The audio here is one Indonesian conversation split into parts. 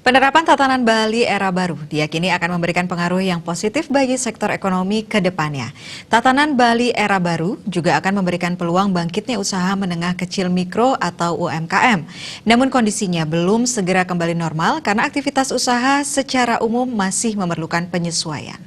Penerapan tatanan Bali era baru diyakini akan memberikan pengaruh yang positif bagi sektor ekonomi ke depannya. Tatanan Bali era baru juga akan memberikan peluang bangkitnya usaha menengah kecil mikro atau UMKM. Namun kondisinya belum segera kembali normal karena aktivitas usaha secara umum masih memerlukan penyesuaian.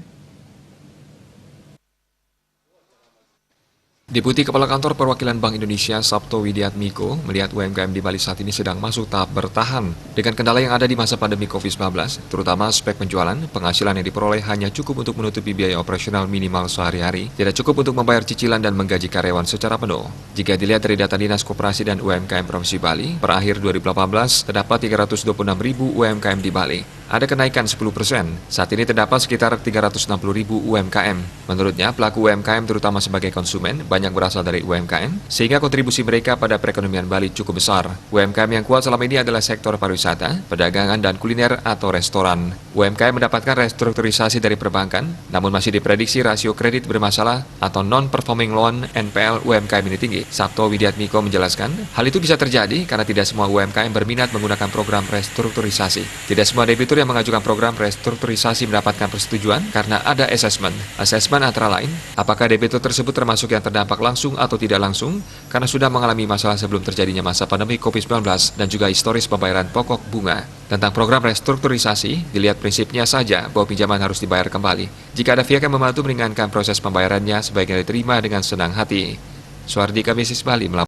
Deputi Kepala Kantor Perwakilan Bank Indonesia Sabto Widiatmiko melihat UMKM di Bali saat ini sedang masuk tahap bertahan dengan kendala yang ada di masa pandemi COVID-19, terutama aspek penjualan, penghasilan yang diperoleh hanya cukup untuk menutupi biaya operasional minimal sehari-hari, tidak cukup untuk membayar cicilan dan menggaji karyawan secara penuh. Jika dilihat dari data Dinas Koperasi dan UMKM Provinsi Bali, per akhir 2018 terdapat 326.000 UMKM di Bali. Ada kenaikan 10%. Saat ini terdapat sekitar 360.000 UMKM. Menurutnya, pelaku UMKM terutama sebagai konsumen banyak berasal dari UMKM, sehingga kontribusi mereka pada perekonomian Bali cukup besar. UMKM yang kuat selama ini adalah sektor pariwisata, perdagangan, dan kuliner atau restoran. UMKM mendapatkan restrukturisasi dari perbankan, namun masih diprediksi rasio kredit bermasalah atau non-performing loan (NPL) UMKM ini tinggi. Sabto Widiatmiko menjelaskan, hal itu bisa terjadi karena tidak semua UMKM berminat menggunakan program restrukturisasi. Tidak semua debitur yang mengajukan program restrukturisasi mendapatkan persetujuan karena ada asesmen. Asesmen antara lain, apakah debitur tersebut termasuk yang terdampak langsung atau tidak langsung karena sudah mengalami masalah sebelum terjadinya masa pandemi COVID-19 dan juga historis pembayaran pokok bunga. Tentang program restrukturisasi, dilihat prinsipnya saja bahwa pinjaman harus dibayar kembali. Jika ada pihak yang membantu meringankan proses pembayarannya, sebaiknya diterima dengan senang hati. Suardika Bisnis Bali melaporkan.